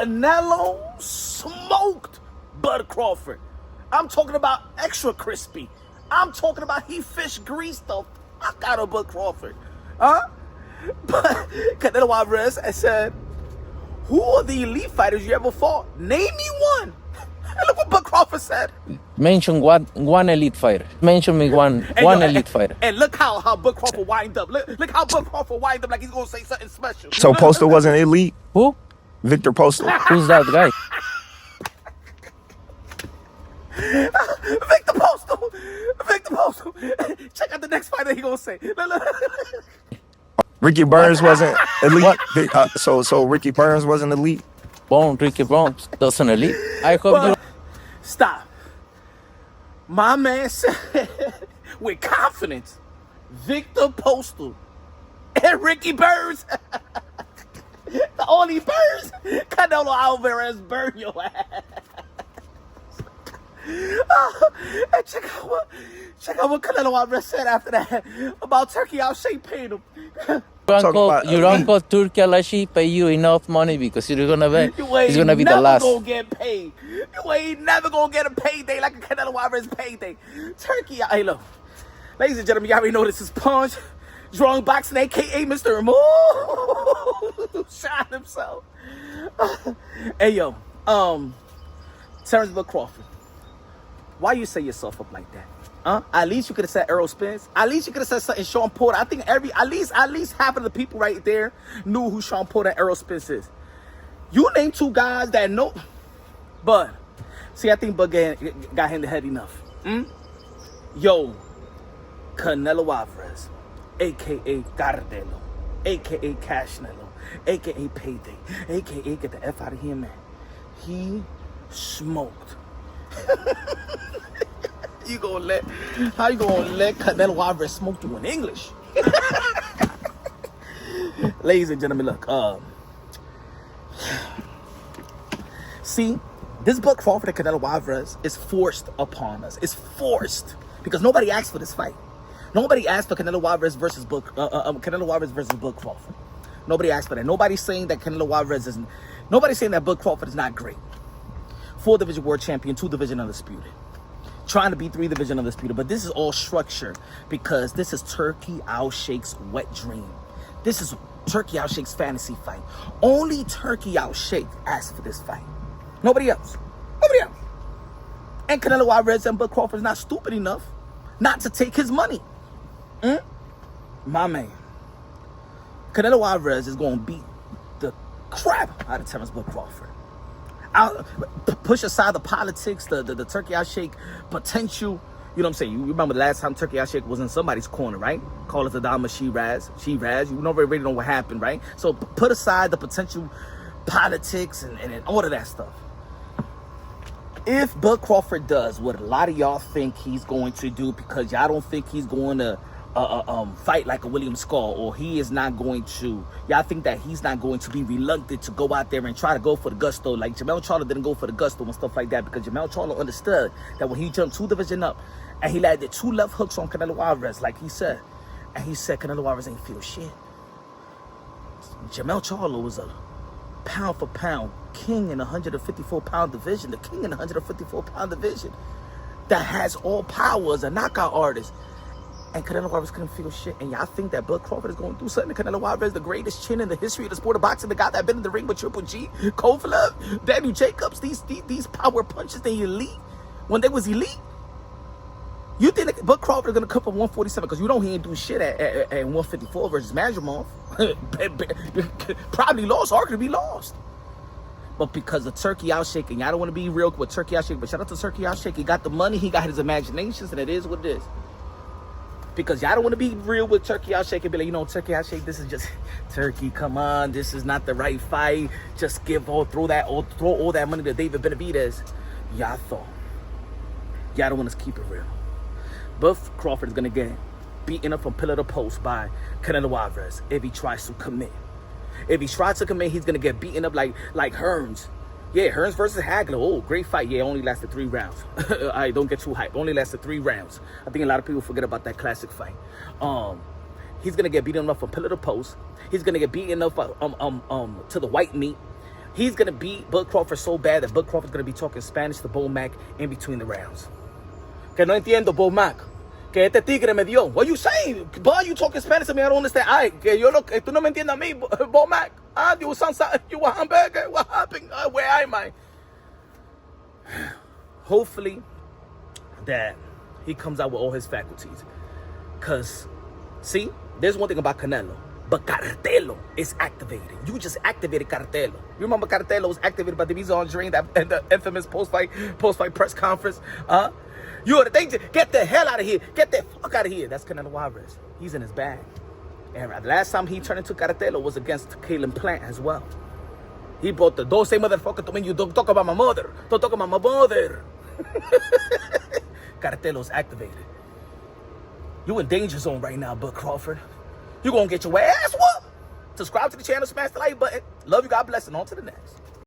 Canelo smoked Bud Crawford. I'm talking about extra crispy. I'm talking about he fish greased the fuck out of Bud Crawford. But Canelo Alvarez said, who are the elite fighters you ever fought? Name me one. And look what Bud Crawford said. Mention one elite fighter. Mention me one elite fighter. And look how Bud Crawford wind up. Look how Bud Crawford wind up like he's going to say something special. So Postal wasn't elite? Who? Victor Postal. Who's that guy? Victor Postal. Check out the next fighter he going to say. Look. Ricky Burns wasn't elite? So Ricky Burns wasn't elite? Ricky Burns doesn't elite. I hope you... Stop. My man said with confidence, Victor Postal and Ricky Burns, the only Burns, Canelo Alvarez burn your ass. And check out what Canelo Alvarez said after that about Turkey Al-Sheikh paying him. Your uncle Turkey Al-Sheikh pay you enough money because you're gonna be the last. You ain't never gonna get paid. You ain't never gonna get a payday like a Canelo Alvarez payday. Turkey, hey look, ladies and gentlemen, you already know this is Punch, Drawing Boxing, aka Mr. Remove, shot himself. Hey yo, Terence Crawford, why you set yourself up like that? At least you could have said Errol Spence. At least you could have said something Sean Porter. I think at least half of the people right there knew who Sean Porter and Errol Spence is. You name two guys that know. But see, I think Bud got him the head enough. Yo, Canelo Alvarez, aka Gardelo, aka Cashnelo, aka Payday, aka get the F out of here, man. He smoked. How you gonna let Canelo Alvarez smoke you in English? Ladies and gentlemen, look, see, this Bud Crawford and Canelo Alvarez is forced upon us. It's forced because nobody asked for this fight. Nobody asked for Canelo Alvarez versus Bud Crawford. Nobody asked for that. Nobody's saying that Nobody's saying that Bud Crawford is not great. 4-division world champion, 2-division undisputed. Trying to be 3-division undisputed, but this is all structure because this is Turkey Al-Sheikh's wet dream. This is Turkey Al-Sheikh's fantasy fight. Only Turkey Al-Sheikh asked for this fight. Nobody else. And Canelo Alvarez and Bud Crawford is not stupid enough not to take his money. My man, Canelo Alvarez is going to beat the crap out of Terence Bud Crawford. I'll push aside the politics, the Turkey Al-Sheikh potential. You know what I'm saying? You remember the last time Turkey Al-Sheikh was in somebody's corner, right? Call it the Adama Shiraz. You already know what happened, right? So put aside the potential politics and all of that stuff. If Bud Crawford does what a lot of y'all think he's going to do, because y'all don't think he's going to fight like a William Skull, or he is not going to, y'all think that he's not going to be reluctant to go out there and try to go for the gusto, like Jermell Charlo didn't go for the gusto and stuff like that, because Jermell Charlo understood that when he jumped 2-division up and he landed 2 left hooks on Canelo Alvarez, like he said, and he said Canelo Alvarez ain't feel shit. Jermell Charlo was a pound for pound king in the 154-pound division, the king in the 154-pound division that has all power as a knockout artist. And Canelo Alvarez couldn't feel shit. And y'all think that Bud Crawford is going to do something to Canelo Alvarez, the greatest chin in the history of the sport of boxing, the guy that been in the ring with Triple G, Kovalev, Daniel Jacobs, these power punches, they elite. When they was elite, you think that Bud Crawford is going to come from 147 because you know he ain't do shit at 154 versus Majumov. Probably lost, arguably lost. But because of Turkey Al-Sheikh, and y'all don't want to be real with Turkey Al-Sheikh, but shout out to Turkey Al-Sheikh. He got the money, he got his imaginations, and it is what it is. Because y'all don't want to be real with Turkey Al-Sheikh and be like, you know, Turkey Al-Sheikh, this is just Turkey. Come on, this is not the right fight. Just throw all that money to David Benavidez. Y'all thought. Y'all don't want us to keep it real. Bud Crawford is gonna get beaten up from pillar to post by Canelo Alvarez if he tries to commit. If he tries to commit, he's gonna get beaten up like Hearns. Yeah, Hearns versus Hagler. Oh, great fight. Yeah, only lasted 3 rounds. All right, don't get too hyped. Only lasted 3 rounds. I think a lot of people forget about that classic fight. He's gonna get beaten up from pillar to post. He's gonna get beaten up to the white meat. He's going to beat Bud Crawford so bad that Bud Crawford's going to be talking Spanish to Bo Mac in between the rounds. Que no entiendo, Bo Mac. Que este tigre me dio. What are you saying? Bud, you talking Spanish to me? I don't understand. Ay, que yo que tú no me entiendes a mí, Bo Mac. Ah, you a hamburger? What happened? Where am I? Hopefully that he comes out with all his faculties. Because, see, there's one thing about Canelo. But Cartelo is activated. You just activated Cartelo. You remember Cartelo was activated by Division Andre in the infamous post-fight press conference? You are the danger. Get the hell out of here. Get the fuck out of here. That's Canelo Alvarez. He's in his bag. And the last time he turned into Cartelo was against Kalen Plant as well. He brought the don't say motherfucker to me. You don't talk about my mother. Don't talk about my mother. Cartelo's activated. You in danger zone right now, Bud Crawford. You gonna get your ass whooped. Subscribe to the channel, smash the like button. Love you, God bless, and on to the next.